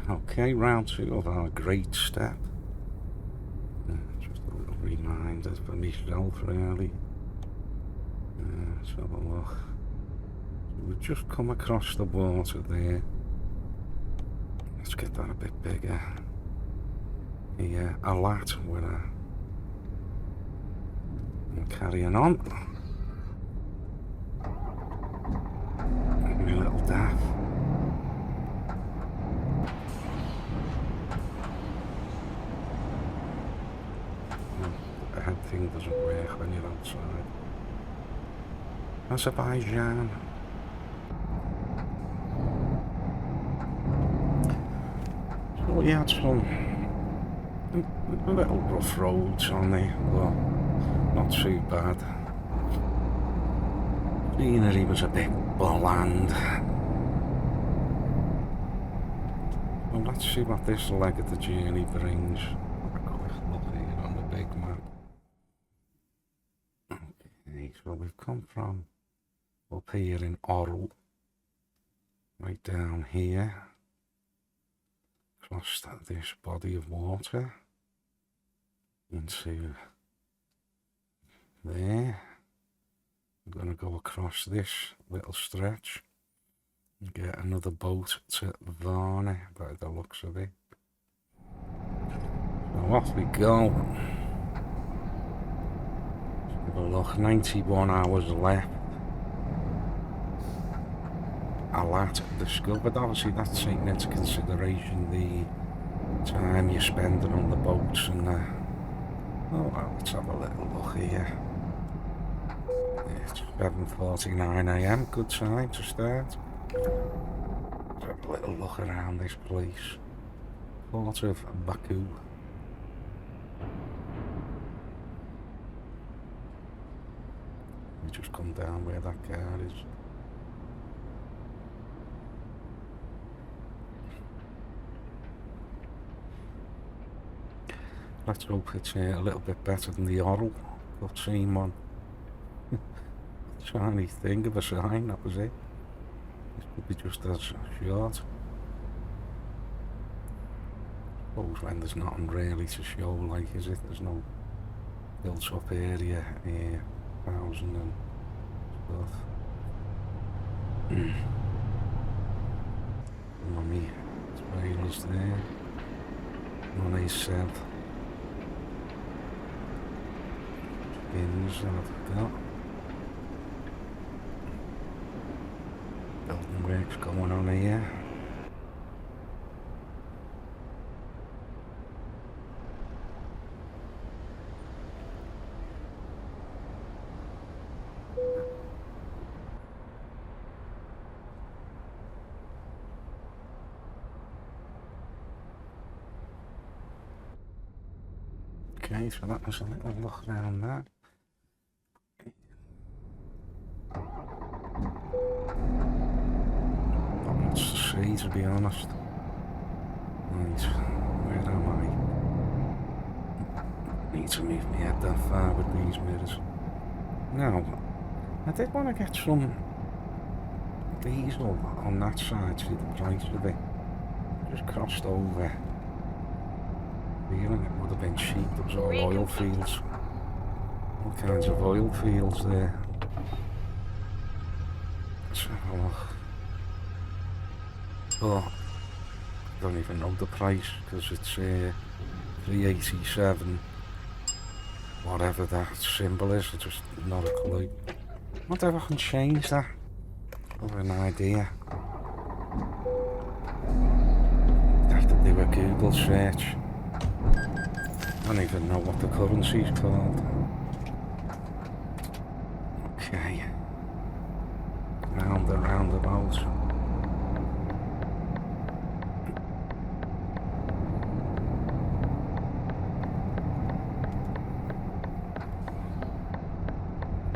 Okay, round 2 of our great step. Just a little reminder for myself, really. Let's have a look. So we've just come across the water there. Let's get that a bit bigger. Yeah, a lot with a... Carrying on. My little daff. The head thing doesn't work when you're outside. Azerbaijan. So we had some little rough roads on there, but not too bad. Scenery was a bit bland. Well, let's see what this leg of the journey brings. Have a quick look here on the big map. Okay, so we've come from up here in Oral, right down here, across this body of water, into there. I'm going to go across this little stretch and get another boat to Varna by the looks of it. So off we go. Have a look, 91 hours left. A lot discovered. Obviously that's taking into consideration the time you're spending on the boats and oh well, let's have a little look here. It's 7:49 AM, good time to start. Let's have a little look around this place. Port of Baku. We just come down where that car is. Let's hope it's a little bit better than the Oral. I've seen one. Shiny thing of a sign, that was it. This could be just as short. Suppose when there's nothing really to show, like, is it? There's no built up area, housing and stuff. Mummy, trailers there. Money south. Bins and I've got. Building works going on here. Okay, so that was a little look around that. Not much to see, to be honest. Right, where am I? Need to move my head that far with these mirrors. Now, I did want to get some diesel on that side, see the price of it. Just crossed over. Feeling it would have been cheap. There was all oil fields. All kinds of oil fields there. Let's have a look. Oh, I don't even know the price because it's 387. Whatever that symbol is, it's just not a clue. I wonder if I can change that. I have an idea. I have to do a Google search. I don't even know what the currency's called. Okay. Round and roundabout.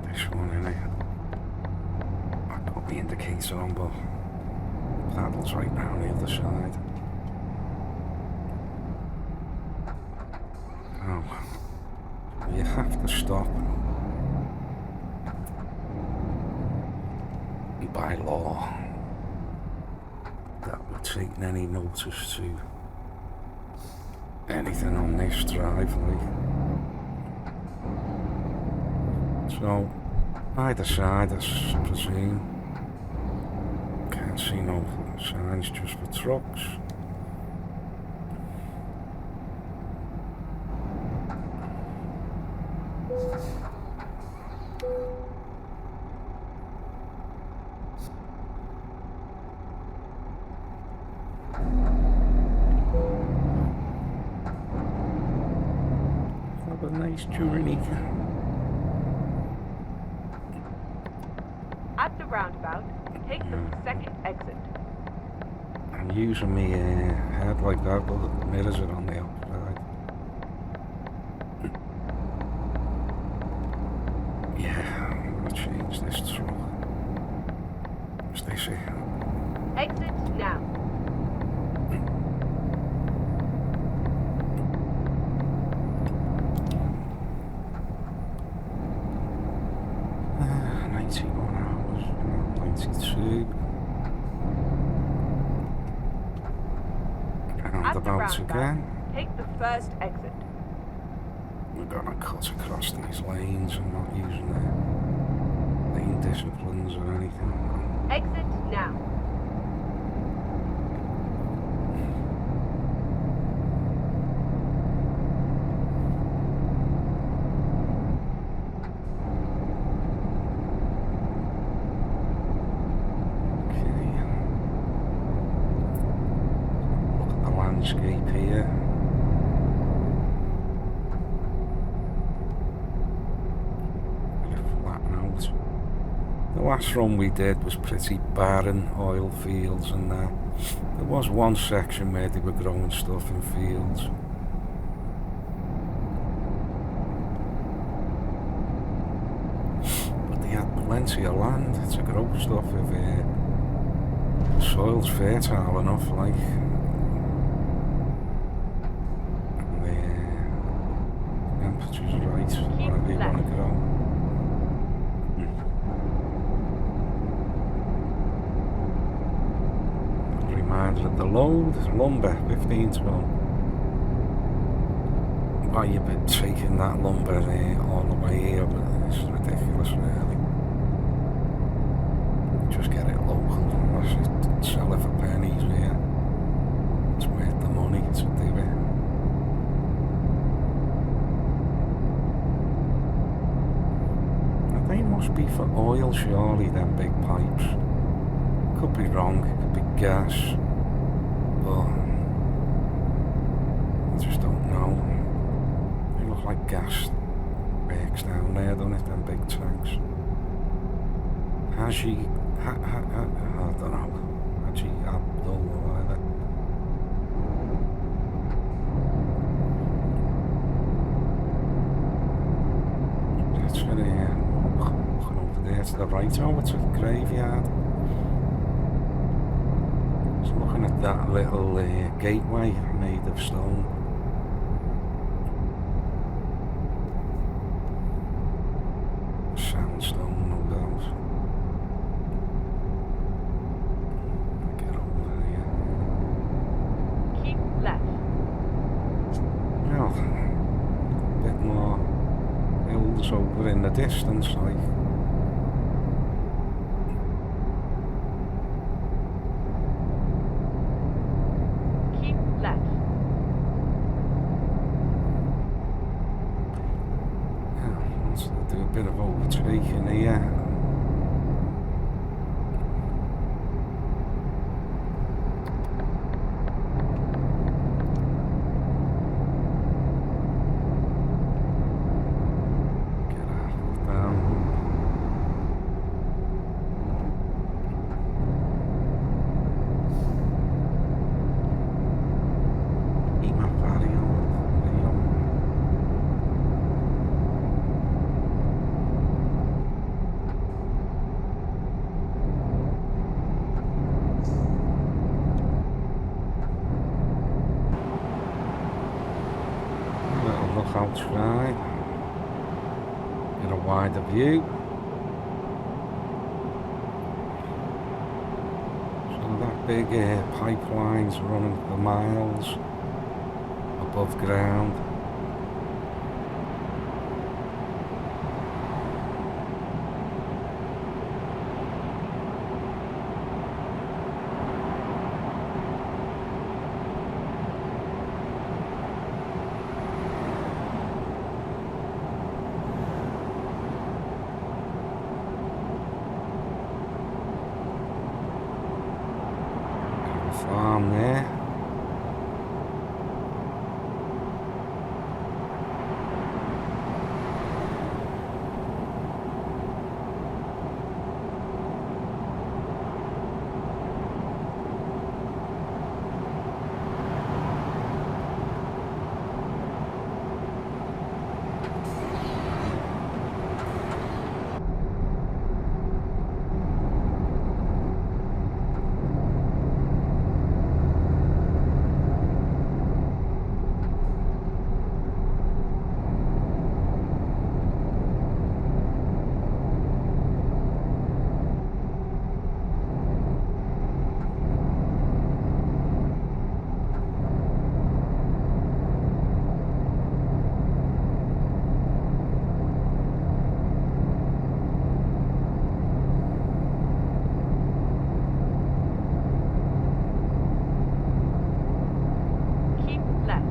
This one in it. I've got the indicator on, but paddle's right round the other side. Oh, you have to stop by law. That would taken any notice to anything on this driveway. So, either side, I presume. Can't see no signs, just for trucks. Have a nice journey. At the roundabout, take the second exit. I'm using my head like that, but the mirrors are on the outside. Yeah, I'm gonna change this truck. Stacy. Exit now. Roundabout again. Take the first exit. We're gonna cut across these lanes and not using the lane disciplines or anything. Exit now. Landscape here. Flatten out. The last run we did was pretty barren, oil fields and that. There was one section where they were growing stuff in fields. But they had plenty of land to grow stuff if the soil's fertile enough, like. Right, whatever you want to go. Reminder of the load, lumber, 15 ton. Why you've been taking that lumber all the way here, but it's ridiculous really. Just get it local, unless you sell it for pennies here. It's worth the money to do it. They must be for oil, surely, them big pipes. Could be wrong, could be gas, but I just don't know. They look like gas works down there, don't it, them big tanks. Haji, I don't know, Haji Abdul or whatever. That's for looking over there to the right, over to the graveyard. Just looking at that little gateway made of stone. Sandstone, no doubt. Get over here. Keep left. Well, a bit more hills over in the distance, like. Keep left. Yeah, let's do a bit of overtaking here. Outside, get a wider view. So that big pipelines running for miles above ground. Farm there. Keep left.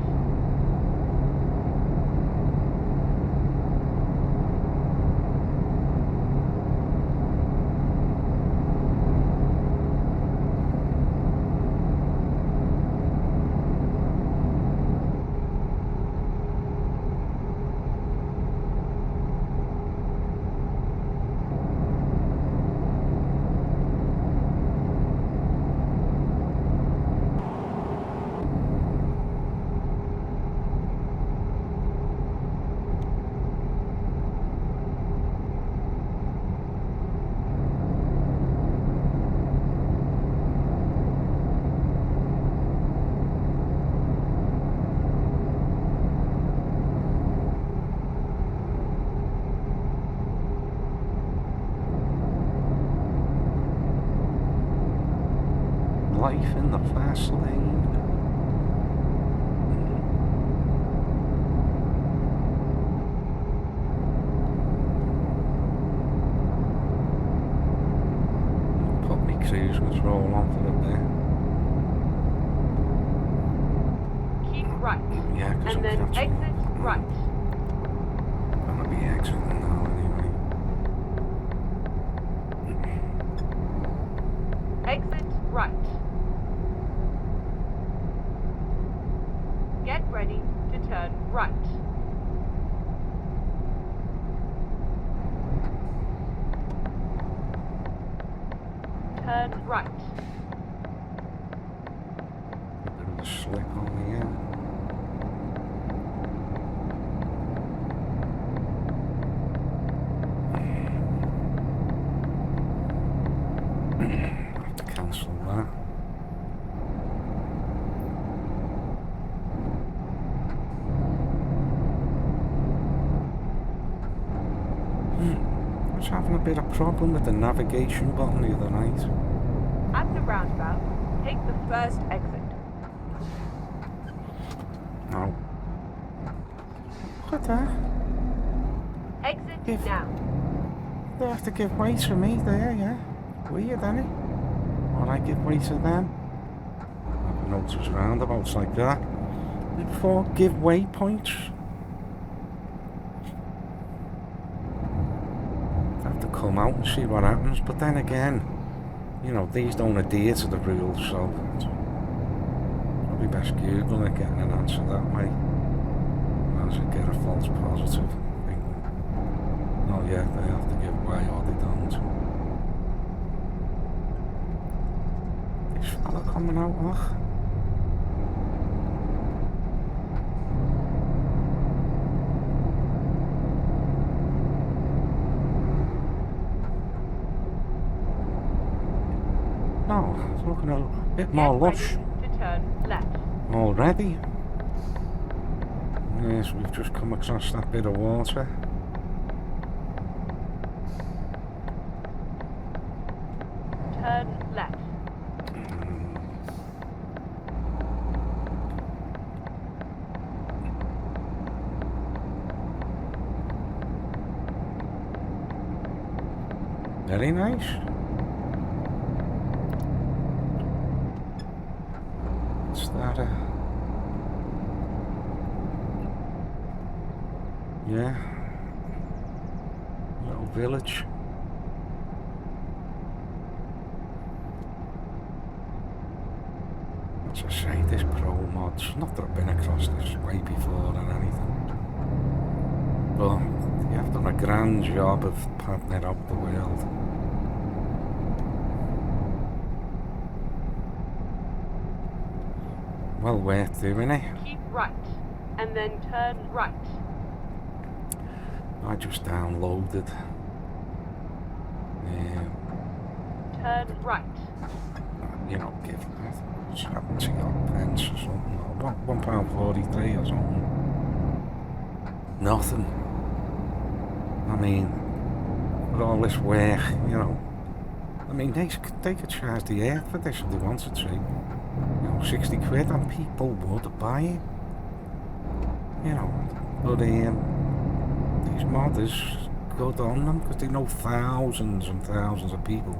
Life in the fast lane. Put me cruise control on for a bit. Keep right. Yeah, because And then exit right. I'm gonna be exiting now anyway. Exit right. Get ready to turn right. Turn right. A bit of a slip on the end. Have to cancel that. I was having a bit of problem with the navigation button the other night. At the roundabout, take the first exit. No. Look at that. Exit If- now. They have to give way to me there, yeah. Weird, isn't it? Or I give way to them. I've noticed roundabouts like that. Before give way points. Have to come out and see what happens, but then again, you know, these don't adhere to the rules, so it's probably best Google it, getting an answer that way. Rather than get a false positive thing. Oh yeah, they have to give way or they don't. This fella coming out, look. No, it's looking a bit more Get lush ready to turn left. already. Yes, we've just come across that bit of water. Turn left. Very nice. What's that? Yeah. Little village. As I say, this pro mods, not that I've been across this way before or anything, but you have done a grand job of padding it out the world. Well worth doing it. Keep right, and then turn right. I just downloaded. Turn right. You know, give that 70 odd pence or something, or £1.43 or something. Nothing. I mean, with all this work, you know, I mean, they could charge the earth for this if they wanted to. You know, 60 quid and people would buy it. You know, but these modders, good on them, because they know thousands and thousands of people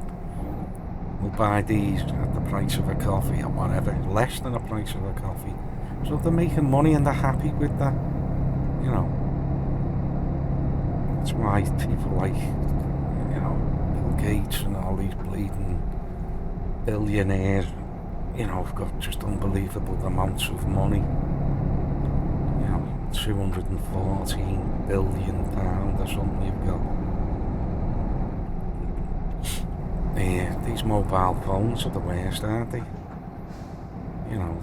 will buy these at the price of a coffee or whatever, less than the price of a coffee. So they're making money and they're happy with that, you know. That's why people like, you know, Bill Gates and all these bleeding billionaires, you know, have got just unbelievable amounts of money. You know, £214 billion or something you've got. These mobile phones are the worst, aren't they? You know,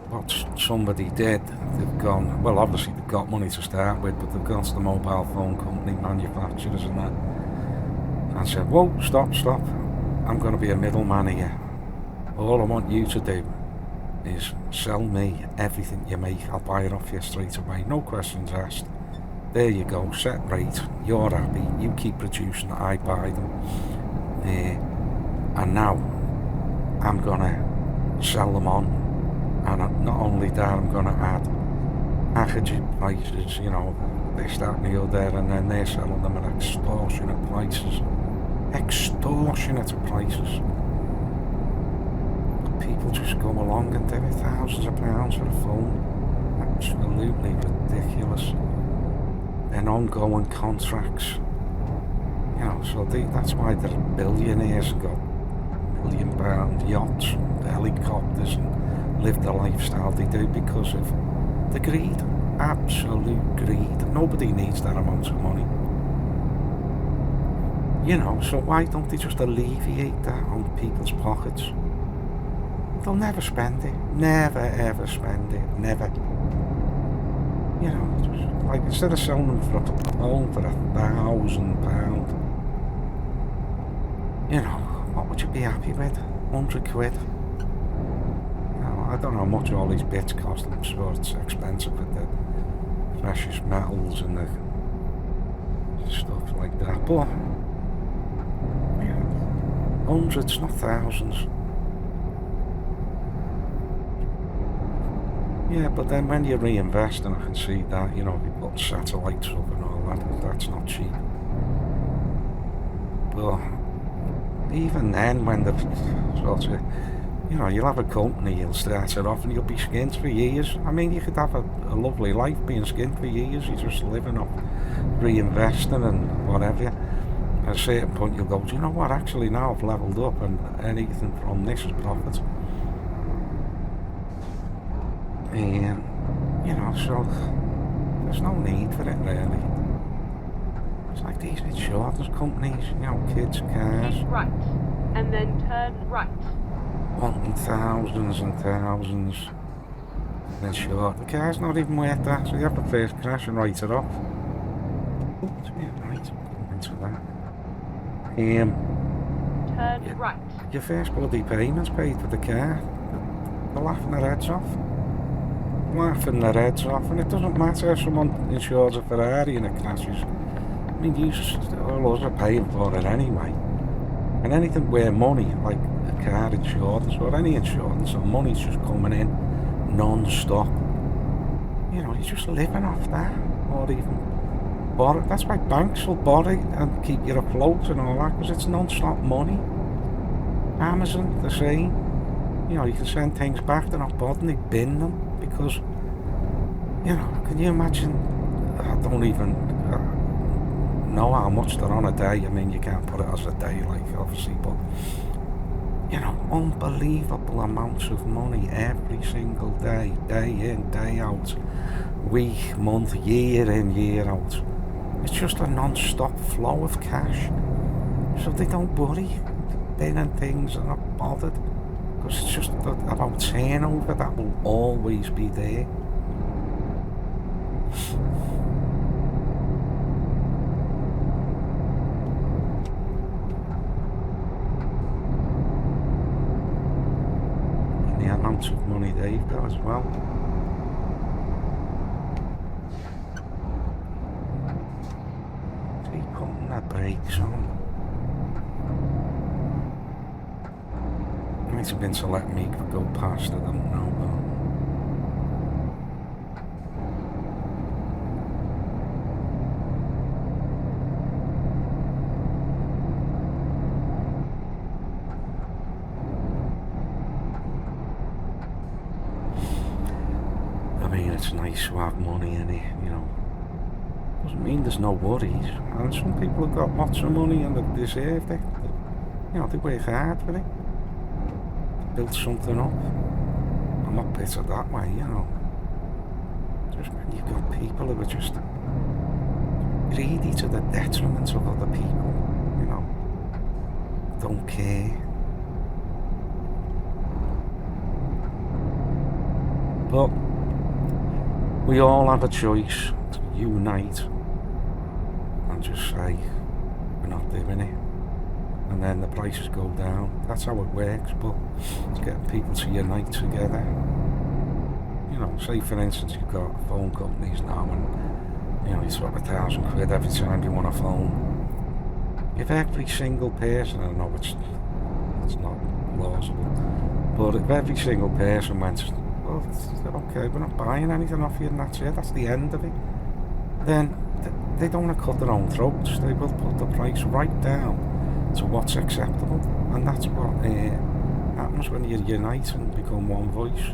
what somebody did, they've gone, well obviously they've got money to start with, but they've gone to the mobile phone company manufacturers and that, and said, whoa, stop, I'm going to be a middleman here. All I want you to do is sell me everything you make, I'll buy it off you straight away, no questions asked. There you go, set rate, you're happy, you keep producing, I buy them. And now I'm gonna sell them on, and not only that, I'm gonna add packaging prices, you know, this, that and the other, and then they're selling them at extortionate prices. Extortionate prices. People just go along and do it, thousands of pounds for a phone. Absolutely ridiculous. And ongoing contracts, you know, so that's why they're billionaires and got £1 million yachts and helicopters and live the lifestyle they do because of the greed, absolute greed. Nobody needs that amount of money, you know, so why don't they just alleviate that on people's pockets? They'll never spend it, never ever spend it, never. You know, just like instead of selling them for a home for £1,000, you know, what would you be happy with? 100 quid? Now, I don't know how much all these bits cost, I'm sure it's expensive with the precious metals and the stuff like that, but yeah, hundreds, not thousands. Yeah, but then when you reinvest, and I can see that, you know, if you put satellites up and all that, that's not cheap. But even then, when the sort of, you know, you'll have a company, you'll start it off and you'll be skint for years. I mean, you could have a lovely life being skint for years, you're just living off reinvesting and whatever. At a certain point you'll go, do you know what, actually now I've leveled up and anything from this is profit. And, you know, so there's no need for it really. It's like these insurance companies, you know, kids' cars. Keep right, and then turn right. Wanting thousands and thousands. And then sure, the car's not even worth that, so you have the first crash and write it off. Oops, yeah, right, come into that. Turn right. Your first bloody payment's paid for the car. They're laughing their heads off. Laughing their heads off, and it doesn't matter if someone insures a Ferrari and it crashes. I mean, all of us are paying for it anyway. And anything where money, like a car insurance or any insurance, and money's just coming in non-stop. You know, you're just living off that, or even borrow. That's why banks will borrow and keep you afloat and all that, because it's non-stop money. Amazon, the same. You know, you can send things back, they're not bothering, they bin them, because, you know, can you imagine, I don't even know how much they're on a day. I mean, you can't put it as a day, like, obviously, but, you know, unbelievable amounts of money every single day, day in, day out, week, month, year in, year out. It's just a non-stop flow of cash. So they don't worry, binning things, they're not bothered. Because it's just about turnover that will always be there. And the amount of money they've got as well. Keep putting their brakes on. Might have been to let me go past, I don't know, but I mean, it's nice to have money in it, you know. Doesn't mean there's no worries. And some people have got lots of money and they deserve it. You know, they work hard for it. Build something up. I'm not bitter that way, you know. Just when you've got people who are just greedy to the detriment of other people, you know, don't care. But we all have a choice to unite and just say we're not doing it. And then the prices go down. That's how it works, but it's getting people to unite together. You know, say for instance you've got phone companies now and, you know, you swap £1,000 every time you want a phone. If every single person, I know it's not plausible, but if every single person went, well, okay, we're not buying anything off you and that's it, that's the end of it, then they don't want to cut their own throats. They will put the price right down to what's acceptable, and that's what happens when you unite and become one voice.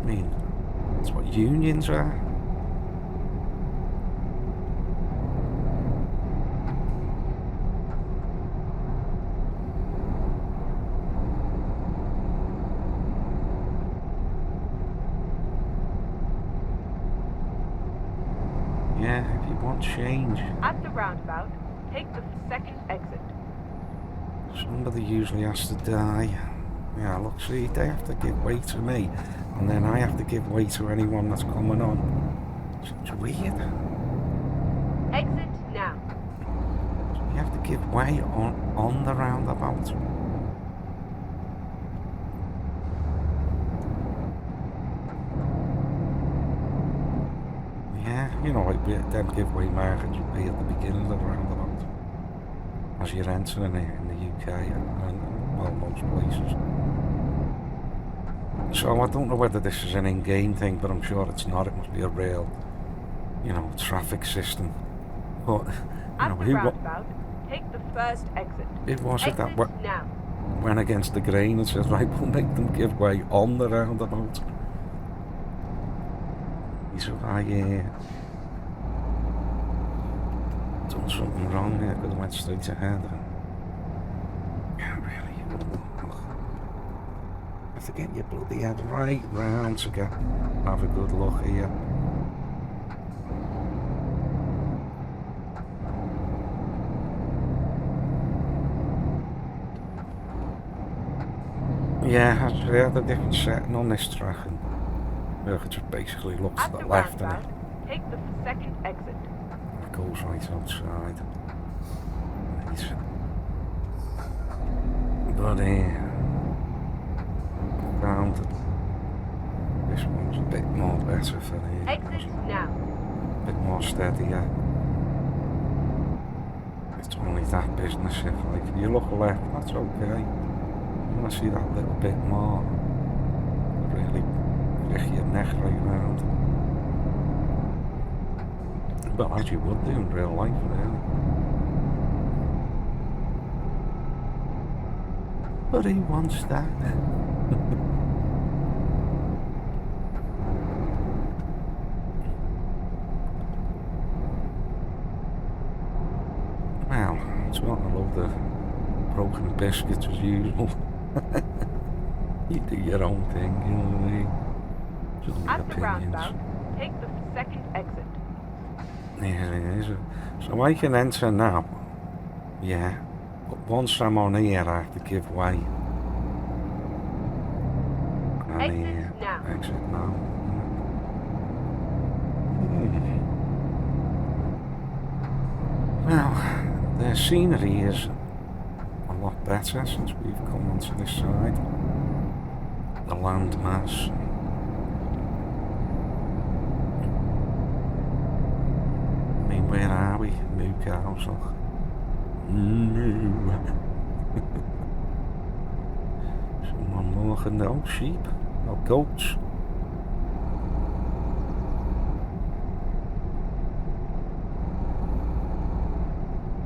I mean, that's what unions are. Yeah, if you want change. At the roundabout, take the second exit. Somebody usually has to die. Yeah, look, see, they have to give way to me, and then I have to give way to anyone that's coming on. It's weird. Exit now. So you have to give way on the roundabout. Yeah, you know, like them giveaway markets would be at the beginning of the roundabout, as you're entering it in the UK and well, most places. So I don't know whether this is an in-game thing, but I'm sure it's not. It must be a real, you know, traffic system. But, you know, At the roundabout, take the first exit. It was it that Exit now. went against the grain and says, right, we'll make them give way on the roundabout. So I done something wrong there, could have went straight ahead. Can't really. Have to get your bloody head right round to have a good look here. Yeah, I had a different setting on this track, and I could just basically look to the left and take the second exit. It goes right outside. But found this one's a bit more better for the Exit now. a bit more steadier. It's only that business if like you look left, that's okay. You want to see that little bit more. Really lift your neck right round. Well, as you would do in real life, really. But who wants that? Well, it's not a load of broken biscuits as usual. You do your own thing, you know what I mean? Just my At the opinions. roundabout, take the second exit. Yeah, it is. So I can enter now. Yeah. But once I'm on here, I have to give way. And Exit now. exit now. Well, the scenery is a lot better since we've come onto this side. The landmass. I mean, where are we? Moo cows. Moo. Someone walking the old sheep. Or goats.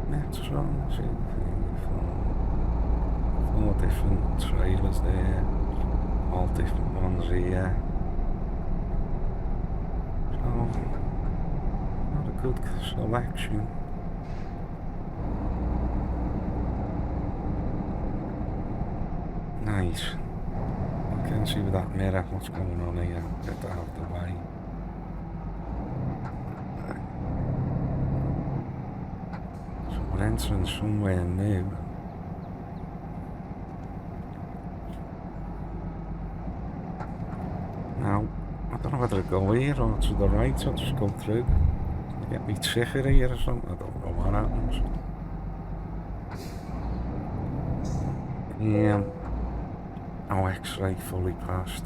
That's wrong. See, four different trailers there. All different ones here. So, not a good selection. Nice. I can see with that mirror what's going on here. Get that out of the way. So we're entering somewhere new. Now, I don't know whether to go here or to the right or just go through. Get me ticket here or something. I don't know what happens. Yeah. Oh, X-ray fully passed.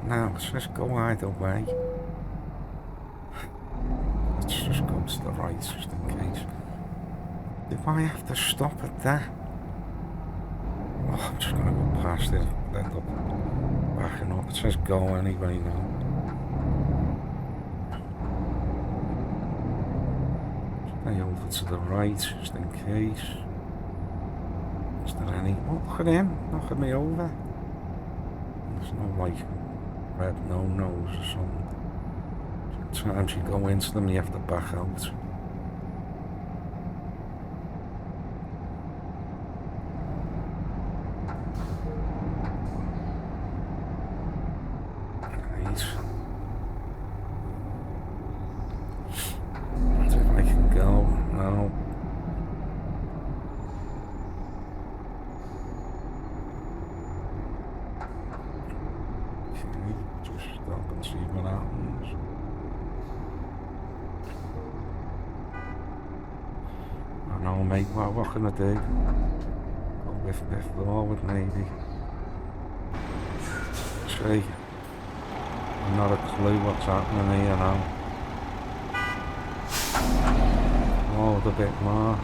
Now, let's just go either way. Let's just go to the right just in case. Do I have to stop at that? Oh, I'm just gonna go past it. End up backing up. It says go anyway now. Stay over to the right just in case. Is there any? Oh, look at him knocking me over. There's no like red no-nos or something. Sometimes you go into them, you have to back out. Right. Let's see if I can go. No. Just stop and see what happens. I know, mate, what can I do? Go with forward, maybe. See, not a clue what's happening here now. Forward a bit more.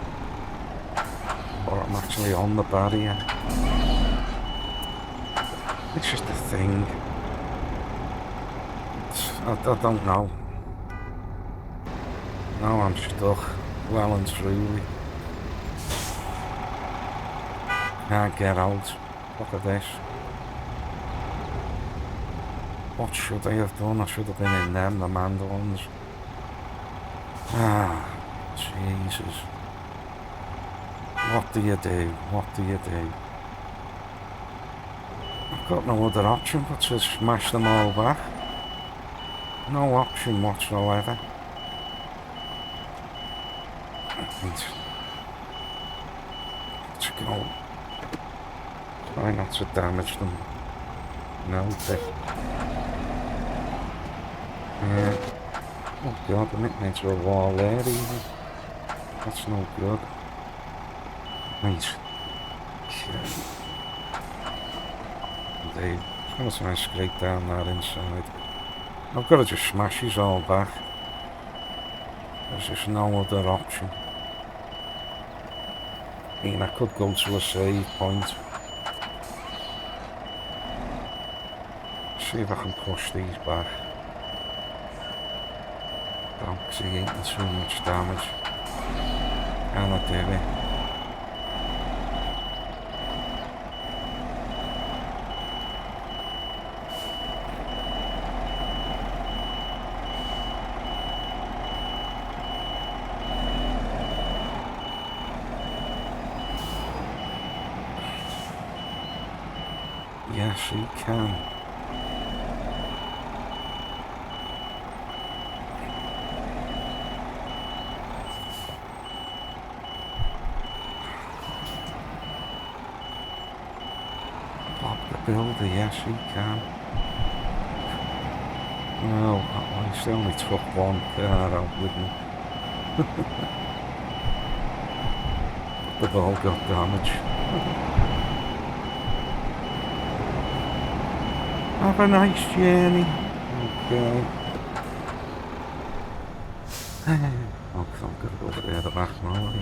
Or I'm actually on the barrier. It's just a thing. I don't know. Now I'm stuck, well and truly. Can't get out. Look at this. What should I have done? I should have been in them, the manned ones. Ah, Jesus. What do you do? What do you do? I've got no other option but to smash them all back. No option whatsoever. Let's go. Try not to damage them. No, they... oh god, I'm hitting into a wall there even. That's no good. Right. Indeed. I'm gonna try and scrape down that inside. I've got to just smash these all back. There's just no other option. I mean, I could go to a save point. See if I can push these back. Dogs are eating so much damage. Can I do it? Yes, you can. Pop the builder, yes, you can. Well, at least I only took one car out with me. They've all got damage. Have a nice journey. Okay. Oh, I've got to go over there the back now.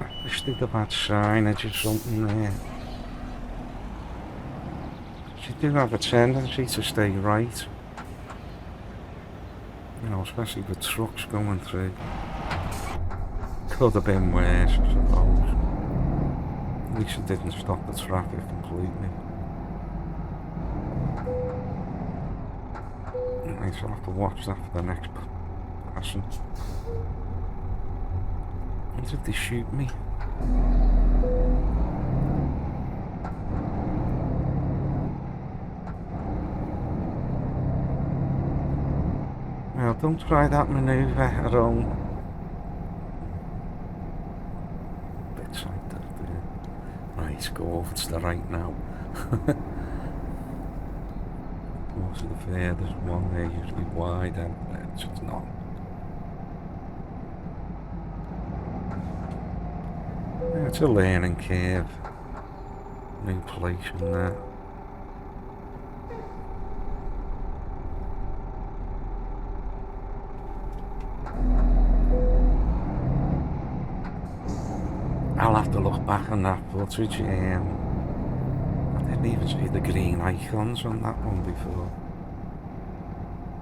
I wish they'd have had signage or something there. You do have a tendency to stay right. You know, especially with trucks going through. Could have been worse, I suppose. At least it didn't stop the traffic completely. Right, so I'll have to watch that for the next person. What did they shoot me? Well, don't try that manoeuvre at home. Bit like that there. Right, go over to the right now. Go to the furthest one there, usually wide, and it's just not. Yeah, it's a learning curve. New place and that. I'll have to look back on that footage. I didn't even see the green icons on that one before.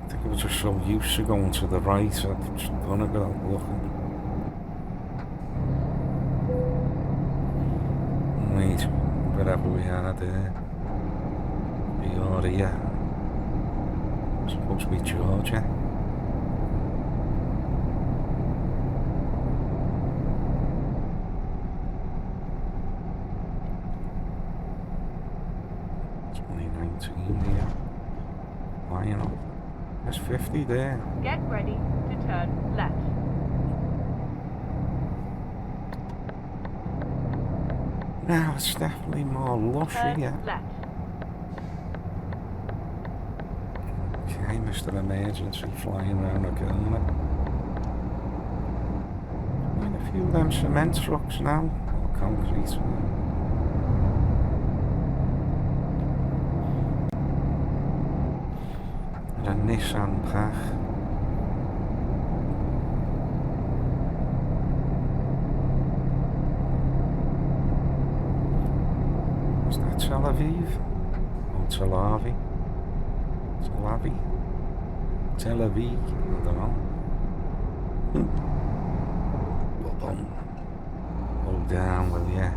I think I was just so used to going to the right, I've just done it without looking. Right, wherever we are there. We are here. It's supposed to be Georgia. Here. Line up. There's 50 there. Get ready to turn left. Now it's definitely more lush here. Left. Okay, Mr. Emergency flying around the corner. And a few of them cement trucks now. Or concrete. A Nissan Pach. Was that Tel Aviv? Or Tel Aviv? Tel Aviv? Tel Aviv? I don't know. Hold down, will ya?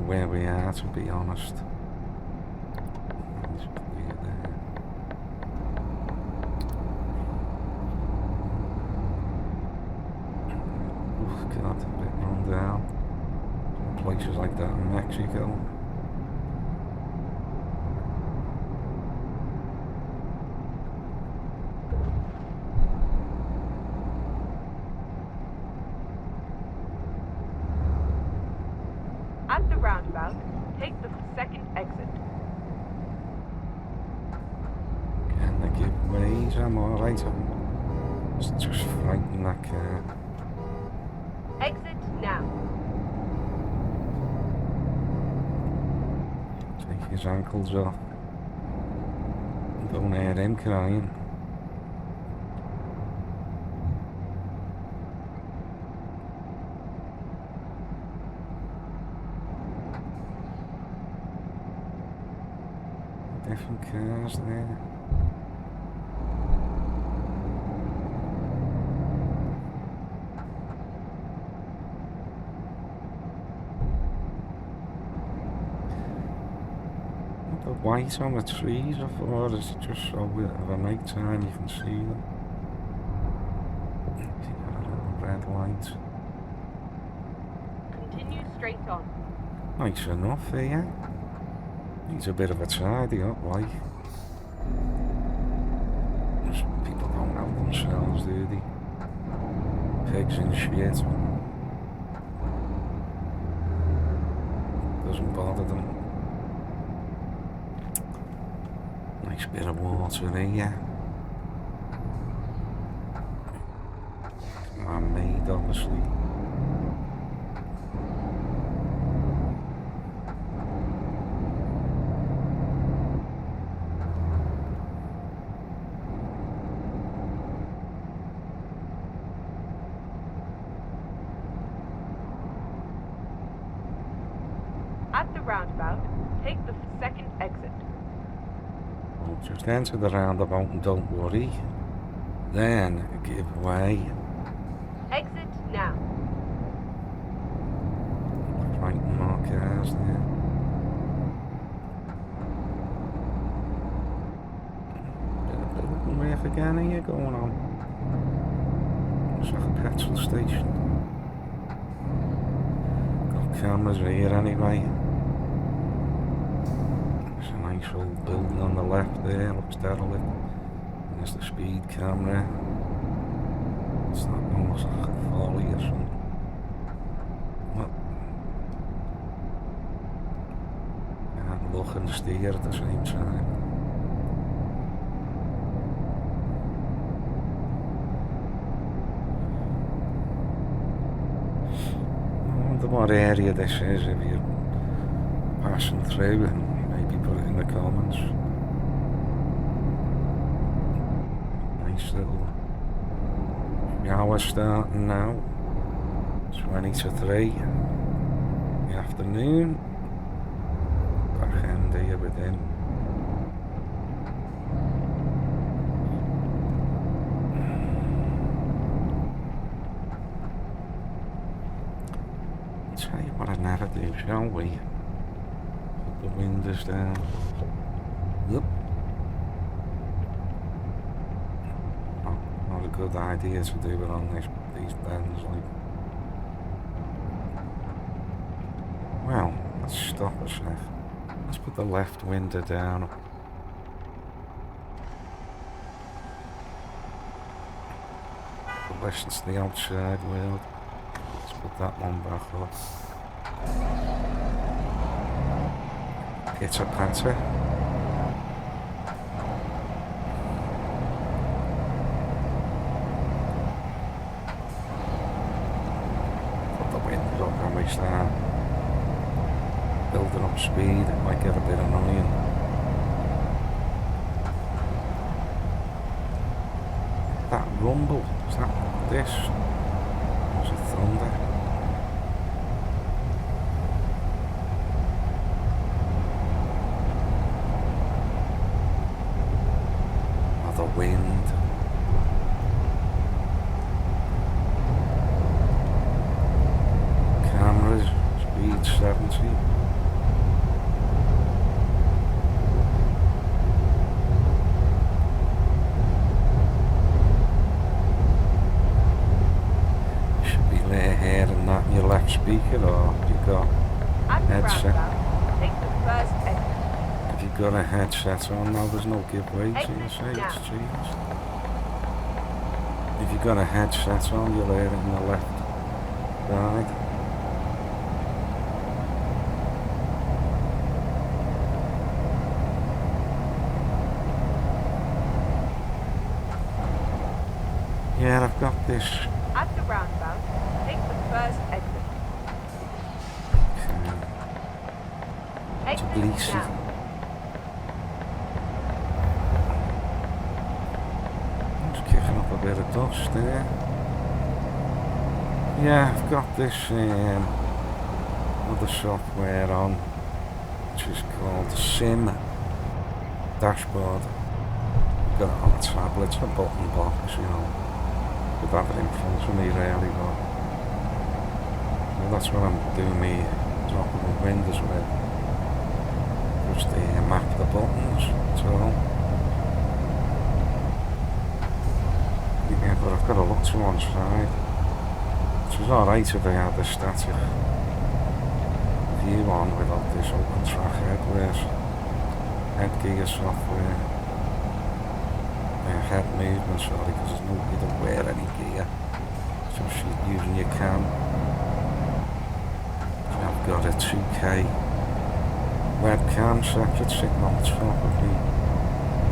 Where we are, to be honest. Oh God, a bit run down. Places like that in Mexico. At the roundabout, take the second exit. Can they give ways? I'm alright. I'm just frightened, that car. Exit now. his ankles off. Don't hear him crying. Different cars there. The white on the trees, I thought, is just so bit of a night time you can see them. See that little red light. Continue straight on. Nice enough here. Needs a bit of a tidy up, like. Just people don't help themselves, do they? Pigs and shit. Doesn't bother them. Nice bit of water here. Man-made, obviously. At the roundabout, take the second exit. Well, just enter the roundabout and don't worry. Then give way. Exit now. Frighten more cars there. Bit of building work again here going on. It's like a petrol station. Got cameras here anyway. There's a nice old building on the left there, looks derelict. And there's the speed camera. It's not almost like a folly or something. What? And look and steer at the same time. I wonder what area this is if you're passing through, and maybe put it in the comments. Nice little hour starting now. 20 to 3 in the afternoon. Back end here within. Tell you what I'd never do, shall we? Put the windows down. Yep. Not a good idea to do it on these bends, like. Well, let's stop a sec. Let's put the left window down. Listen to the outside world. Let's put that one back up. Pitter patter. Put the windows up and we start building up speed. It might get a bit annoying. That rumble, is that this? Is it thunder? Or the wind? Cameras, speed 70. Your left speaker, or have you got headset? Take the first exit. Have you got a headset on? No, there's no giveaway, so you say Exit it's now. changed. If you've got a headset on, you'll hear it in the left side. Yeah, I've got this. At the roundabout, take the first exit. It's Exit Bleachy. now. bit of dust there. Yeah, I've got this other software on, which is called Sim Dashboard. Got it on a tablet, it's a button box, you know. Could have it in front of me really, but well, that's what I'm doing me dropping the windows with. Just map the buttons, so yeah, but I've got to look to one side. Which is alright if I had a static view on without this open track headgear software. Head movement, sorry, because you don't wear any gear. Just using your cam. I've got a 2K webcam separate sitting on top of me.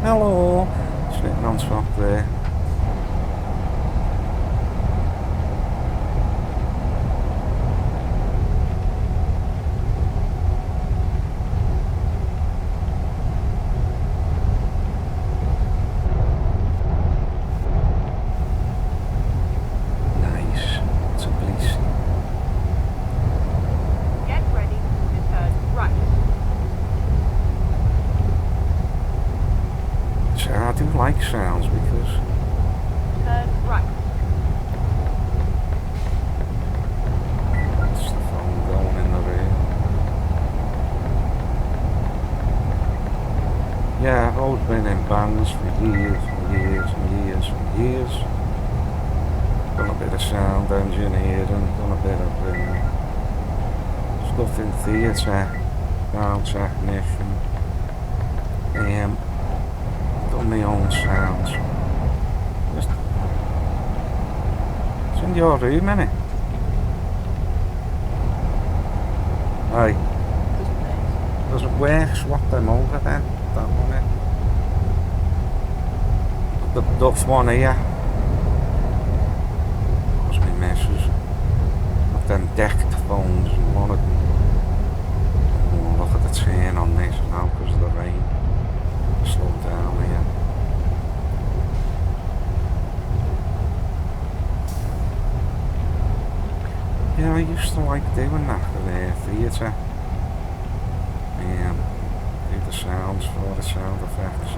Hello! Sitting on top there. Sounds because turn right. That's the phone going in the rear. Yeah, I've always been in bands for years and years and years and years. Done a bit of sound engineering, done a bit of stuff in theatre, sound technician. Done my own sounds. It's in your room, innit? Aye. Does it work? Swap them over then. That one in. The one here. Must be messes. Got them decked phones and one of them. Oh, look at the turn on this now because of the rain. Slow down here. Yeah, I used to like doing that for the theatre. Do the sounds for the sound effects.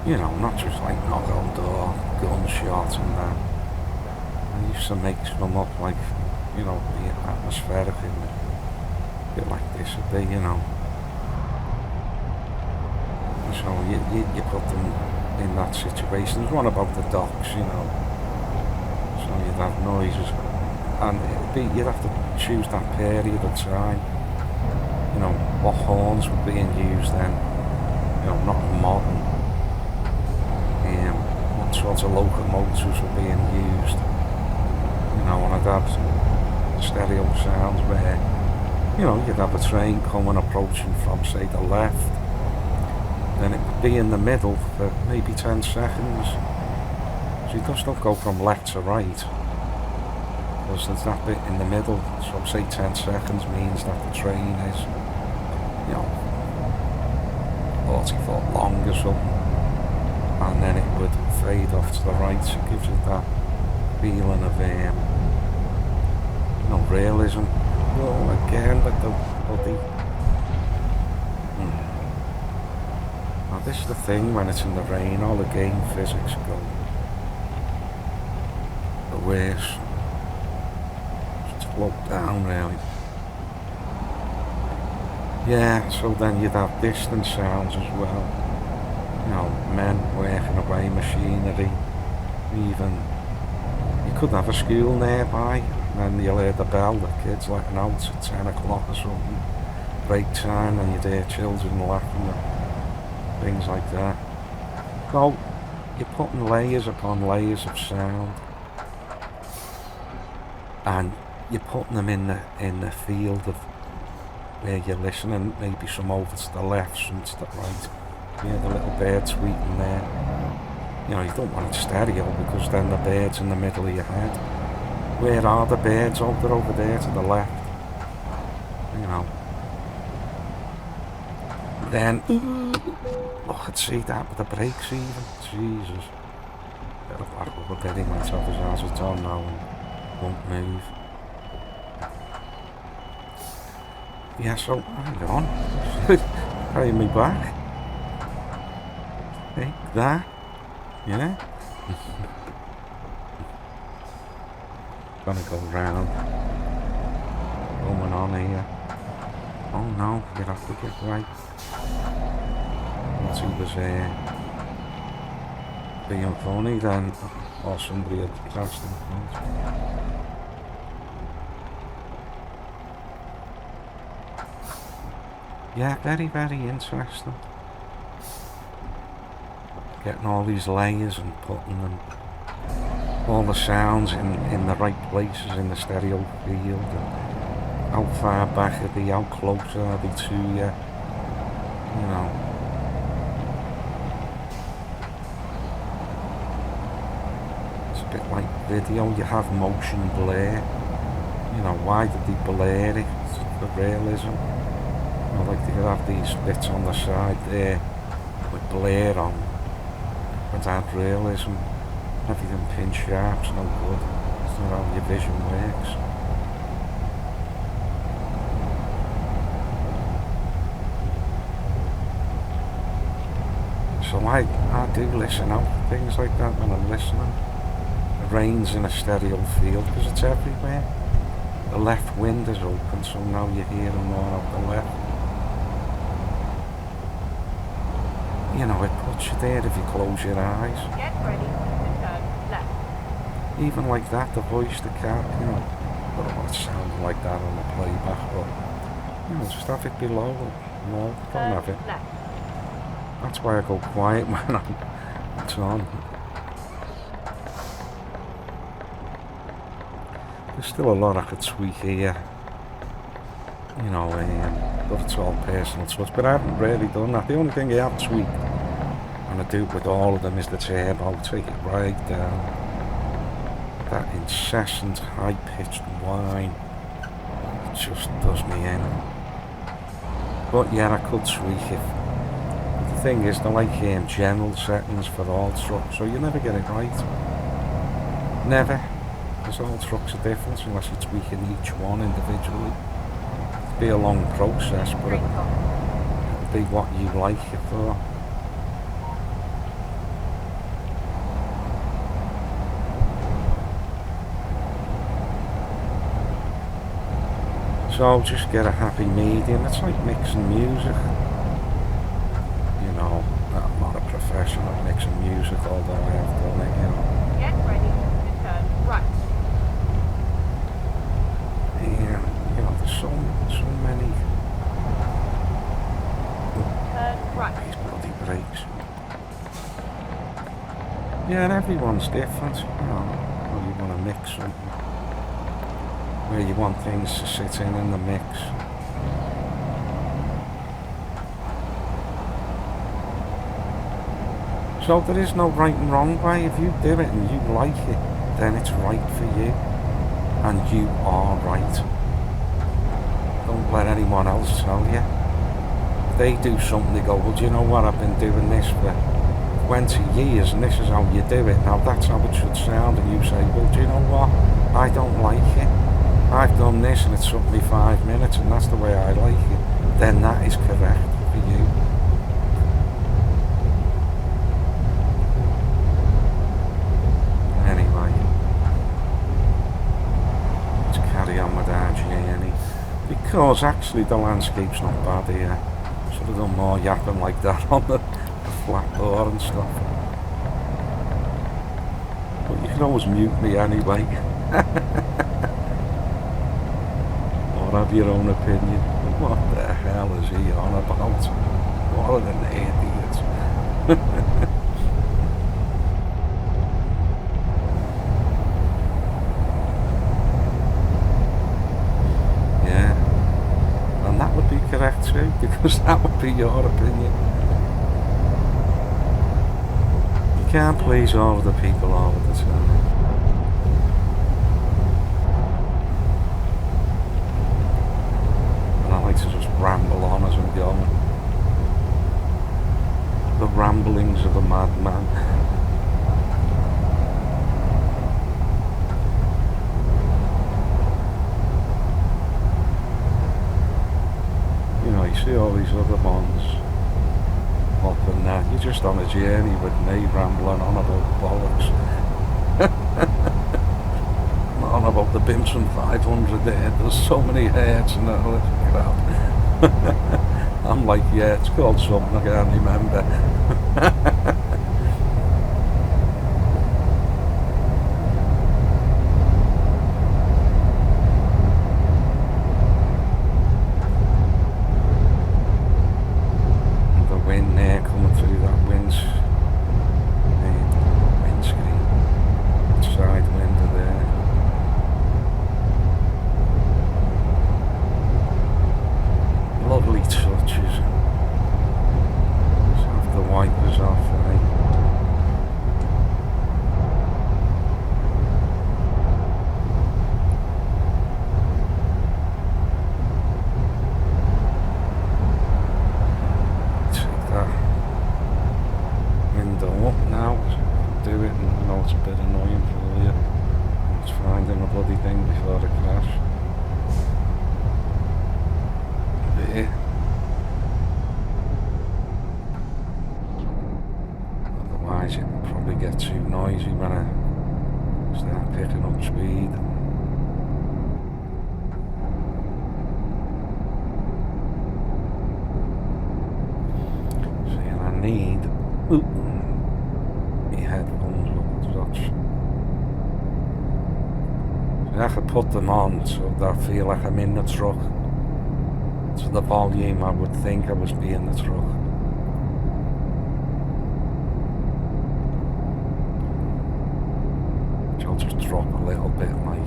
You know, not just like knock on door, gunshot and that. I used to make them up like, you know, be atmospheric and a bit like this would be, you know. So you put them in that situation. There's one about the docks, you know. So you'd have noises, and you'd have to choose that period of time. You know, what horns were being used then. You know, not modern. What sorts of locomotives were being used. You know, and I'd have stereo sounds where, you know, you'd have a train coming, approaching from, say, the left. Then it would be in the middle for maybe 10 seconds. So you just don't go from left to right. Because there's that bit in the middle. So say 10 seconds means that the train is, you know, 40 foot long or something. And then it would fade off to the right. So it gives you that feeling of, you know, realism. Oh, again with the bloody... Now this is the thing, when it's in the rain, all the game physics go the worst. Just float down really. Yeah, so then you'd have distant sounds as well. You know, men working away machinery. Even, you could have a school nearby, and then you'll hear the bell, the kids letting out at 10 o'clock or something. Break time, and you'd hear children laughing. Things like that. So you're putting layers upon layers of sound, and you're putting them in the field of where you're listening. Maybe some over to the left, some to the right. You hear the little bird tweeting there. You know, you don't want it stereo because then the bird's in the middle of your head. Where are the birds? Oh, they're over there to the left. You know. Then, I could see that with the brakes even. Jesus. Gotta back up a bit, he might have his hazards on now and won't move. Yeah, so hang on. Carry me back. Take that. Yeah. Gonna go round. Going on here. Oh no, you have to get right. Once he was being funny then, or somebody had crashed in front. Yeah, very, very interesting. Getting all these layers and putting them, all the sounds in the right places in the stereo field. And how far back are they, how close are they to you? You know. It's a bit like video, you have motion blur. You know, why did they blur it? It's for realism. You know, like they could have these bits on the side there with blur on. But add realism. Everything pin sharp's no good. It's not how your vision works. So I do listen out for things like that when I'm listening. The rain's in a stereo field because it's everywhere. The left wind is open, so now you're hearing more out the left. You know, it puts you there if you close your eyes. Get ready to turn left. Even like that, the voice, the cat, you know, I don't know what it sounded like that on the playback, but, you know, just have it below. No, don't have it. Left. That's why I go quiet when it's on. There's still a lot I could tweak here. You know, but it's all personal touch. But I haven't really done that. The only thing I have tweaked, and I do it with all of them, is the turbo. Take it right down. That incessant, high-pitched whine just does me in. But yeah, I could tweak it. But the thing is, they're like general settings for all trucks, so you never get it right. Never. Because all trucks are different unless you're tweaking each one individually. It'll be a long process, but it'll be what you like it for. So just get a happy medium. It's like mixing music. You know, I'm not a professional at mixing music, although I have done it, you know. Get ready to turn right. Yeah, you know, there's so many. Turn right. These bloody brakes. Yeah, and everyone's different, you know. Well, you want to mix something. Where you want things to sit in the mix. So there is no right and wrong way. If you do it and you like it, then it's right for you. And you are right. Don't let anyone else tell you. If they do something, they go, well, do you know what, I've been doing this for 20 years and this is how you do it. Now that's how it should sound. And you say, well, do you know what, I don't like it. I've done this and it took me 5 minutes and that's the way I like it. Then that is correct for you. Anyway, let's carry on with our journey. Because actually the landscape's not bad here. Should have done more yapping like that on the flat door and stuff. But you can always mute me anyway. Or have your own opinion. What the hell is he on about? What an idiot. Yeah. And that would be correct too, because that would be your opinion. You can't please all of the people all of the time. To just ramble on as I'm going. The ramblings of a madman. see all these other ones popping there. You're just on a journey with me rambling on about bollocks. On about the Bimson 500 there. There's so many heads and all this crap. I'm like, yeah, it's called something I can't remember. And the wind there coming through that windscreen, side window there. Lovely touches. Just have the wipers off, right? Take that window up now. Do it, and I know it's a bit annoying for you. It's finding a bloody thing before the crash. There. Otherwise it will probably get too noisy when I start picking up speed. See, and I need my headphones up to touch. So I could put them on so that I feel like I'm in the truck. To the volume I would think I was being the truck. Which I'll just drop a little bit like.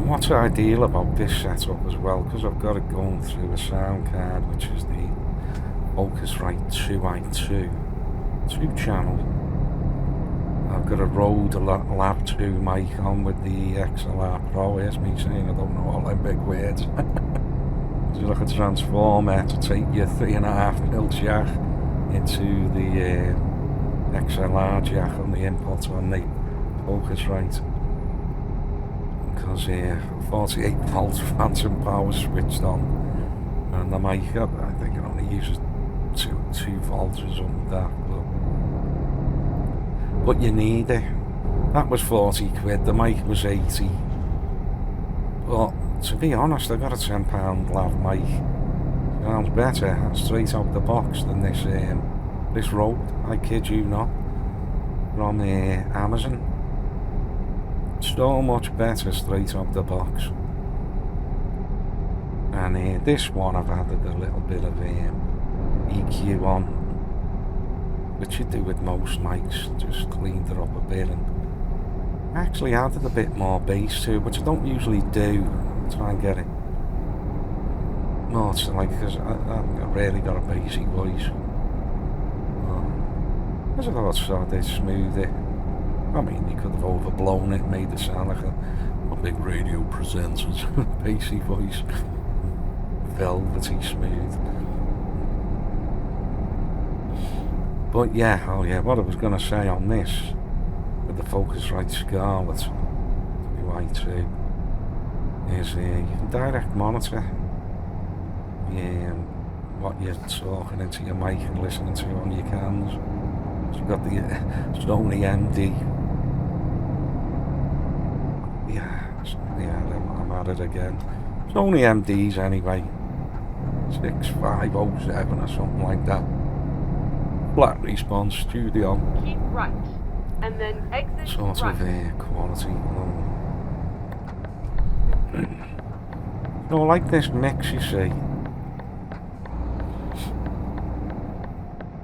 What's ideal about this setup as well, because I've got it going through a sound card, which is the Focusrite 2i2 2-channel. I've got a Rode Lab 2 mic on with the XLR Pro. Here's me saying I don't know all them big words. It's like a transformer to take your 3.5mm jack into the XLR jack on the input on the Focusrite. Because 48 volts phantom power switched on, and the mic, I think it only uses 2 volts or something like that. But you need it. That was 40 quid, the mic was 80. But to be honest, I got a £10 lav mic. Sounds better straight out the box than this Rode, I kid you not, from Amazon. So much better straight out the box. And this one I've added a little bit of EQ on, which you do with most mics, just cleaned it up a bit and actually added a bit more bass to it, which I don't usually do. Try and get it more to like, because I've really got a bassy voice. As I thought, so they smooth it. I mean, you could have overblown it, made it sound like a big radio presenter's bassy voice. Velvety smooth. But yeah, what I was going to say on this, with the Focusrite Scarlett WI2, is you can direct monitor what you're talking into your mic and listening to on your cans. So you've got the Sony MD. I'm at it again. Sony MDs anyway. 6507 or something like that. Flat response studio. Keep right, and then exit sort right. of quality. So like this mix, you see.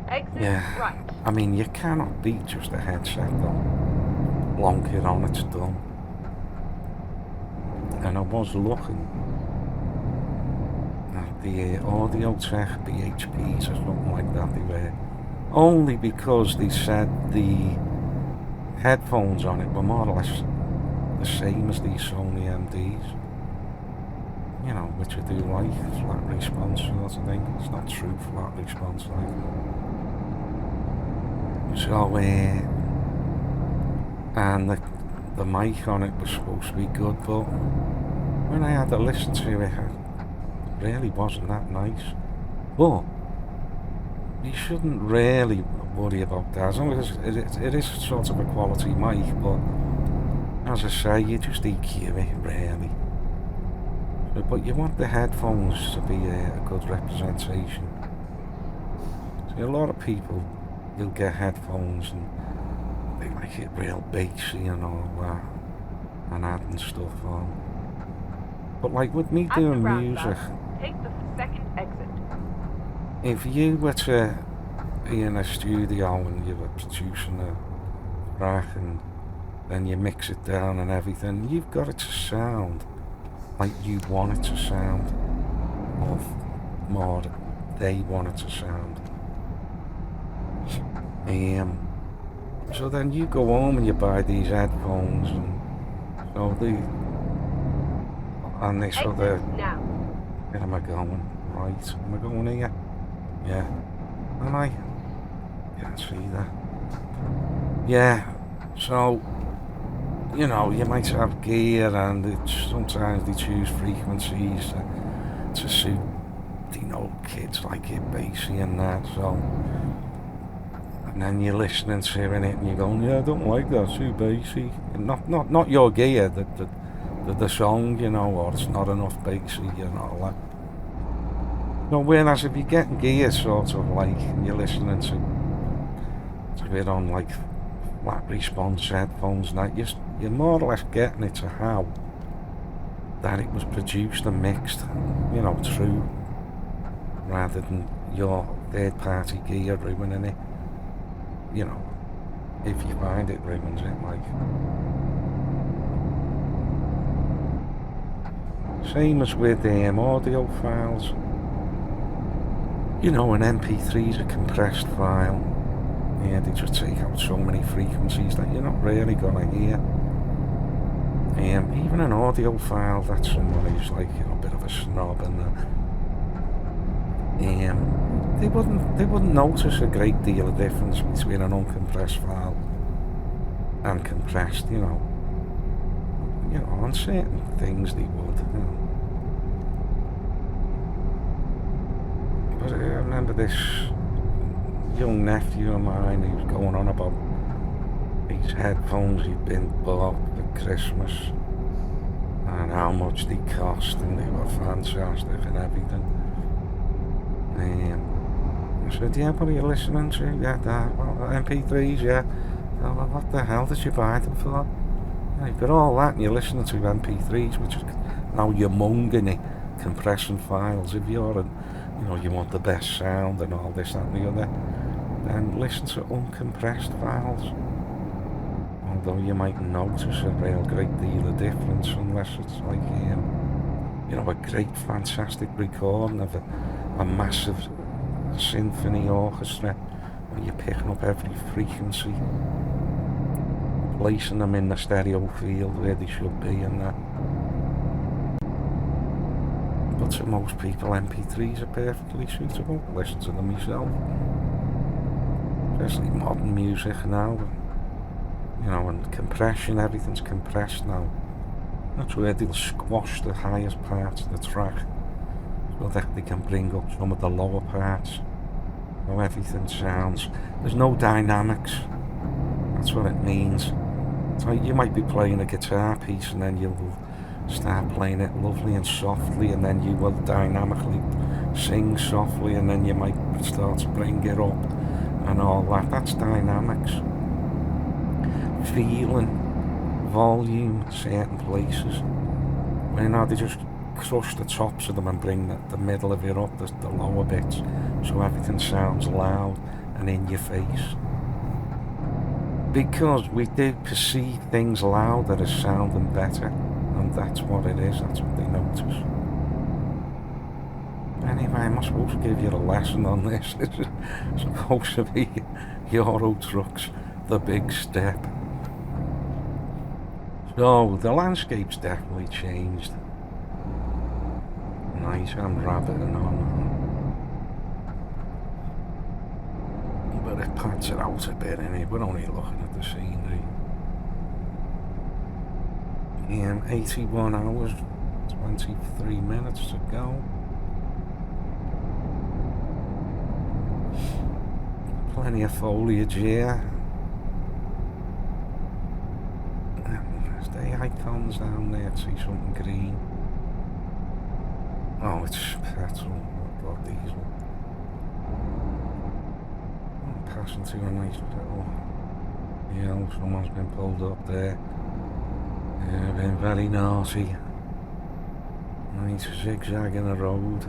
Exit Yeah. right. I mean, you cannot beat just a headset though. Plonk it on, it's done. And I was looking at the Audio Tech BHPs or something like that they were, only because they said the headphones on it were more or less the same as these Sony MDs. You know, which I do like, flat response sort of thing. It's not true flat response like. So, and the mic on it was supposed to be good, but when I had to listen to it, it really wasn't that nice. But you shouldn't really worry about that, as long as it is sort of a quality mic, but as I say, you just EQ it, really. But you want the headphones to be a good representation. See, a lot of people, you'll get headphones and they like it real bassy and all that, and adding stuff on. But like with me At the doing roundabout, music, take the second exit. if you were to be in a studio and you were producing a track and then you mix it down and everything, you've got it to sound like you want it to sound, or more they want it to sound. So then you go home and you buy these headphones and so and this other. Now. Where am I going? Right, am I going here? Yeah. Am I? Can't see that. Yeah. So, you know, you might have gear and sometimes they choose frequencies to suit, you know, kids like it bassy and that, so. And then you're listening to it and you're going, yeah, I don't like that, it's too bassy. Not your gear, the song, you know, or it's not enough bassy and all that. No, whereas if you're getting gear sort of like, you're listening to it on like flat response headphones and that, you're more or less getting it to how that it was produced and mixed, you know, through, rather than your third party gear ruining it. You know, if you find it ruins it, like. Same as with audio files. You know, an MP3 is a compressed file. Yeah, they just take out so many frequencies that you're not really gonna hear. Even an audio file, that's someone who's like, you know, a bit of a snob and they wouldn't notice a great deal of difference between an uncompressed file and compressed, you know. You know, on certain things they would, you know. But I remember this young nephew of mine, he was going on about these headphones he'd been bought for Christmas and how much they cost, and they were fantastic and everything. I said, yeah, what are you listening to? Yeah, MP3s, yeah. Oh, well, what the hell did you buy them for? Yeah, you've got all that and you're listening to MP3s, which is now you're munging it, compressing files. If you're you know, you want the best sound and all this, that and the other, then listen to uncompressed files. Although you might notice a real great deal of difference unless it's like, you know, a great fantastic recording of a massive symphony orchestra where you're picking up every frequency, placing them in the stereo field where they should be and that. But to most people, MP3s are perfectly suitable. I listen to them myself. Especially modern music now. You know, and compression, everything's compressed now. That's where they'll squash the highest parts of the track so that they can bring up some of the lower parts. So everything sounds. There's no dynamics. That's what it means. So you might be playing a guitar piece and then you'll start playing it lovely and softly, and then you will dynamically sing softly, and then you might start to bring it up and all that. That's dynamics. Feeling, volume, certain places. Well, you know, they just crush the tops of them and bring the middle of it up, the lower bits, so everything sounds loud and in your face. Because we do perceive things louder as sounding better, and that's what it is, that's what they notice. Anyway, I'm not supposed to give you a lesson on this. This is supposed to be Euro Truck's The Big Step. So, the landscape's definitely changed. Nice, I'm rabbiting on. But it pants it out a bit, innit? We're only looking at the scenery. 81 hours, 23 minutes to go. Plenty of foliage here. There's the icons down there to see something green. Oh, it's petrol, not diesel. I'm passing through a nice little hill. Someone's been pulled up there. Been very naughty. Nice zigzag in the road.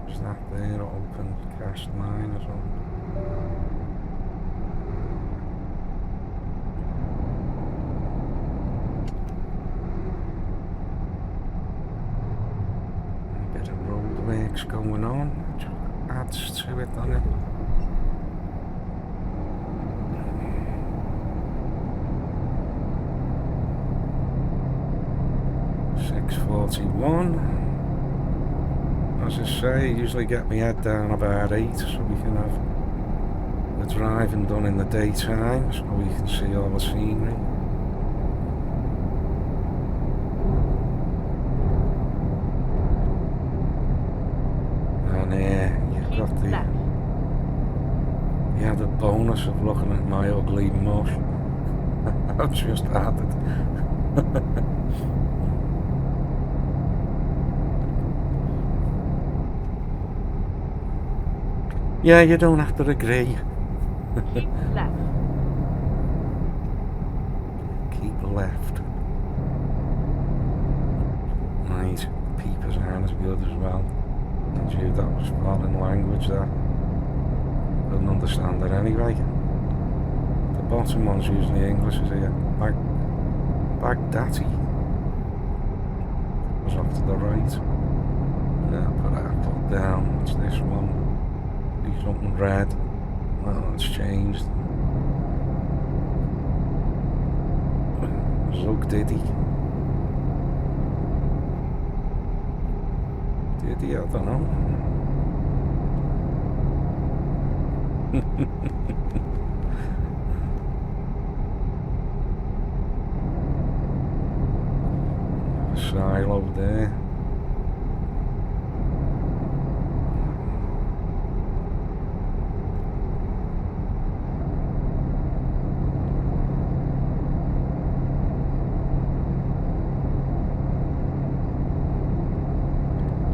Is that there? Open cast mine or something? A bit of roadworks going on, which adds to it, doesn't it? .41. As I say, I usually get my head down about 8 so we can have the driving done in the daytime so we can see all the scenery. And you've got the added bonus of looking at my ugly mush. I've just added. Yeah, you don't have to agree. Keep left. Keep left. Right, peepers aren't as good as well. And you, that was foreign language that. Couldn't understand it anyway. The bottom one's usually English, is here. Baghdadi. Was off to the right. Yeah, put that foot down. What's this one? Something red. Well, it's changed. Zug Diddy. Diddy, I don't know. Silo there.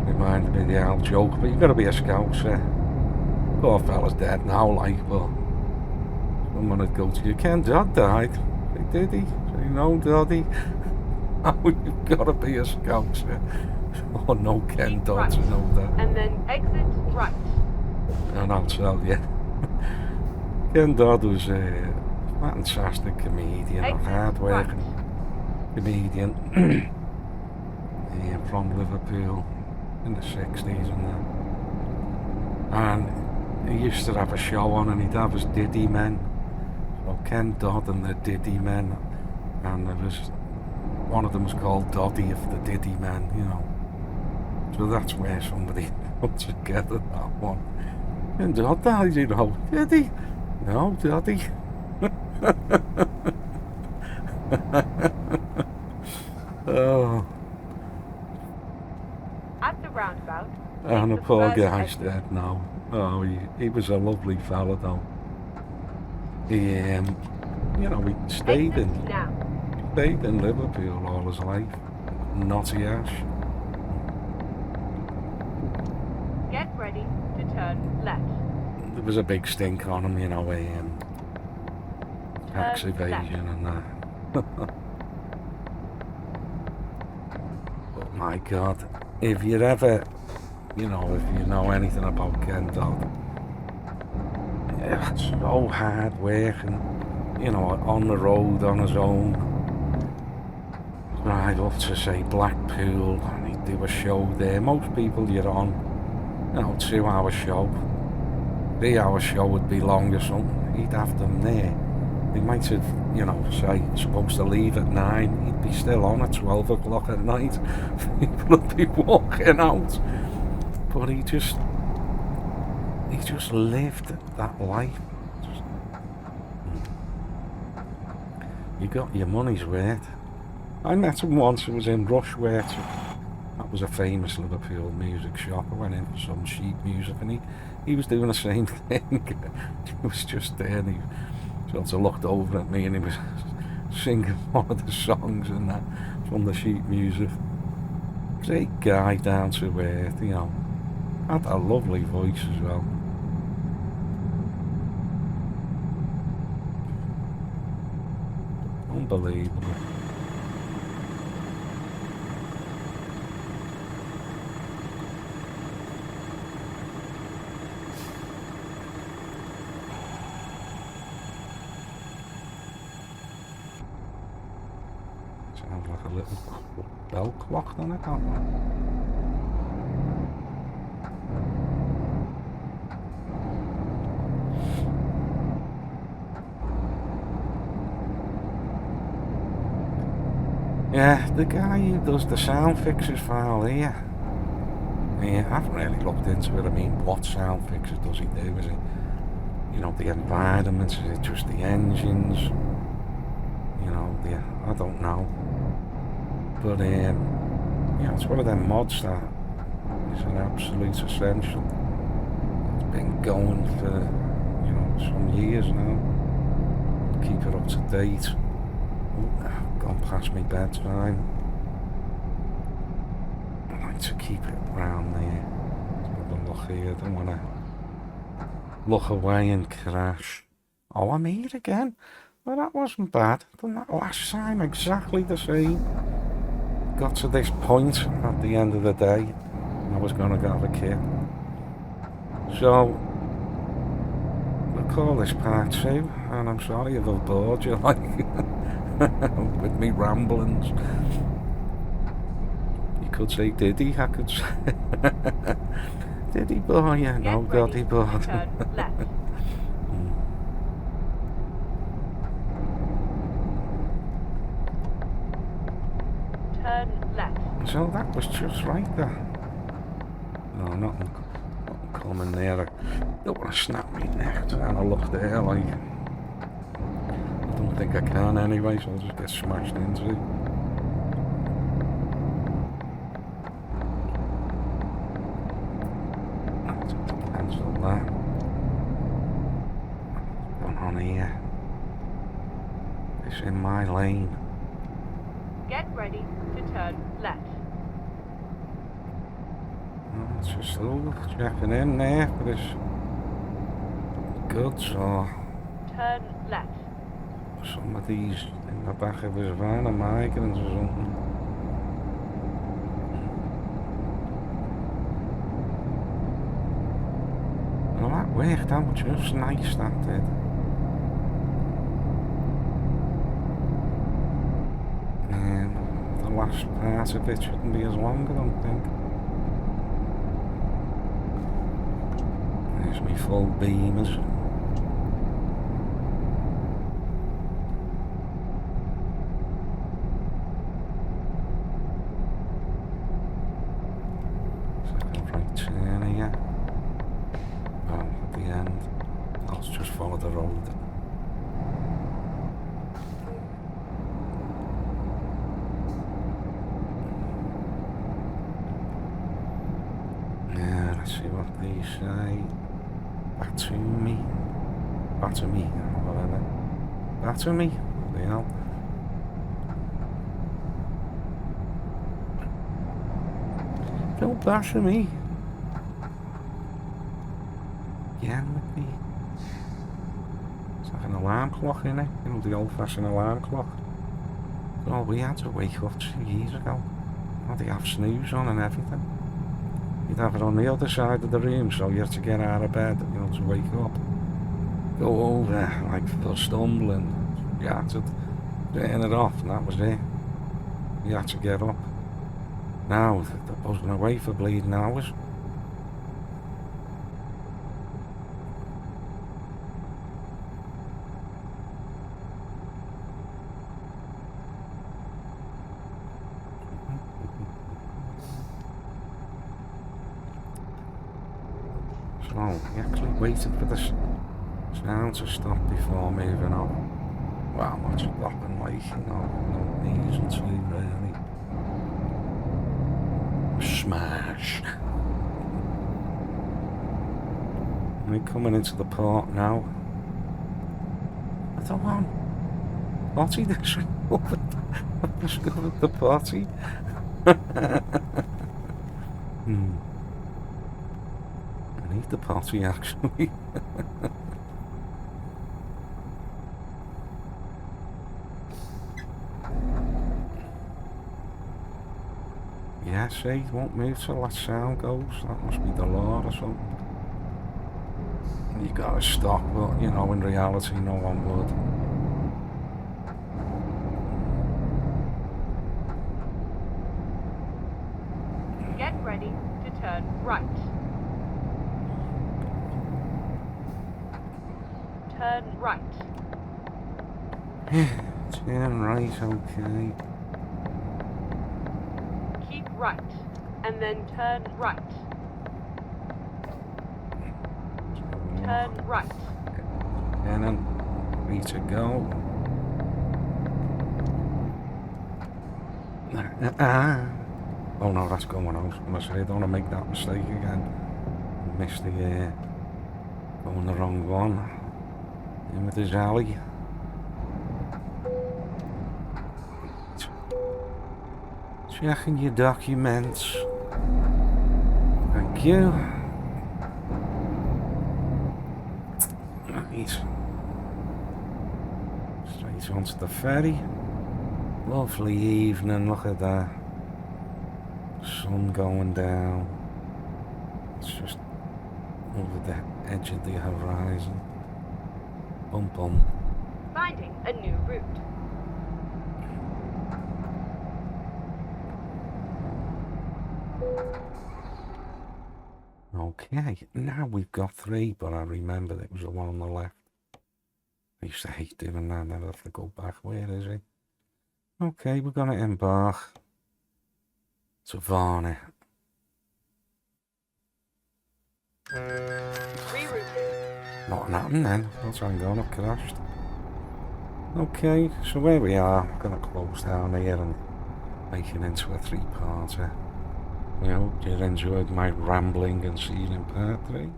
Reminded me of the old joke, but you've got to be a scouser. Poor fella's dead now, like, but someone would go to you, Ken Dodd died. Say, did he? Say, no, Doddy. Oh, you've got to be a scouser. Oh, no, Ken Dodd to know that. And then exit right. And I'll tell you. Ken Dodd was a fantastic comedian, a hard-working comedian. Yeah, from Liverpool. In the 60s and that. And he used to have a show on and he'd have his Diddy Men. So Ken Dodd and the Diddy Men. And there was one of them was called Doddy of the Diddy Men, you know. So that's where somebody put together that one. Ken Dodd died, you know. Diddy? No, Doddy. Oh. At the roundabout. And the poor guy's dead now. Oh, he was a lovely fella though. He, you know, he stayed in Liverpool all his life. Naughty ash. Get ready to turn left. There was a big stink on him, you know, tax evasion and that. But my God, if you're ever, you know, if you know anything about Ken Dodd, yeah, it's so hard working, you know, on the road on his own. Right up to say Blackpool, and he'd do a show there. Most people you're on, you know, 2-hour show, 3-hour show would be long or something. He'd have them there. He might have, you know, say, supposed to leave at 9, he'd be still on at 12 o'clock at night. People would be walking out. But he just lived that life. You got your money's worth. I met him once. It was in Rushworth. That was a famous Liverpool music shop. I went in for some sheet music, and he was doing the same thing. He was just there, and he sort of looked over at me, and he was singing one of the songs and that from the sheet music. Great guy, down to earth, you know. Had a lovely voice as well. Unbelievable. Sounds like a little bell clock, doesn't it? That one? Yeah, the guy who does the sound fixes file here. Yeah, I haven't really looked into it. I mean, what sound fixes does he do? Is it, you know, the environment? Is it just the engines? You know, I don't know. But, you know, it's one of them mods that is an absolute essential. It's been going for, you know, some years now. Keep it up to date. I've gone past my bedtime. I like to keep it around there. Let's have a look here. I don't want to look away and crash. Oh, I'm here again. Well, that wasn't bad. Done that last time exactly the same. Got to this point at the end of the day, I was going to go have a kid. So, we'll call this part 2, and I'm sorry if I've bored you, like, with me ramblings. You could say, did he? I could say, did he bore you? No, God, he bored. Turn left. Turn left. So that was just right there. No, nothing coming there. I don't want to snap me neck trying to look there, like. I don't think I can anyway, so I'll just get smashed into it. Cancel that. Going on here. It's in my lane. Get ready to turn left. It's just a little checking in there for this goods or Turn left. some of these in the back of his van are migrants or something. Well, that worked out just nice, that did. The last part of it shouldn't be as long, I don't think. There's me full beamers. Second right turn here. Well, at the end, I'll just follow the road. Yeah, let's see what they say. Batter me, whatever. Batter me, what the hell? Don't batter me. Again with me. It's like an alarm clock in it, you know, the old fashioned alarm clock. Oh, we had to wake up 2 years ago. Had to have snooze on and everything. You'd have it on the other side of the room, so you had to get out of bed, you know, to wake up. Go over, like, for stumbling. You had to turn it off, and that was it. You had to get up. Now, they're buzzing away for bleeding hours. So, we actually waited for the sound to stop before moving on. Well, not stopping like, no reason to really. Smash. We're coming into the port now. I don't want potty I've discovered the potty. I need the potty actually. Yeah, see, won't move till that sound goes. That must be the law or something. You gotta stop, but you know, in reality, no one would. Get ready to turn right. Turn right. Turn right, okay. Keep right, and then turn right. Turn right. And then free to go. Oh no, that's going out. I say I don't want to make that mistake again. Missed the going the wrong one. In with his alley. Checking your documents. Thank you. Right. Straight onto the ferry. Lovely evening, look at that. Sun going down. It's just over the edge of the horizon. Bum bum. Finding a new route. Okay, now we've got 3, but I remember it was the one on the left. I used to hate doing that, now I have to go back. Where is he? Okay, we're gonna embark to Varna. Rerouting. Not happening then. What's I'm going up crashed. Okay, so where we are, I'm gonna close down here and make it into a 3-parter. I hope you enjoyed my rambling and see you in part 3.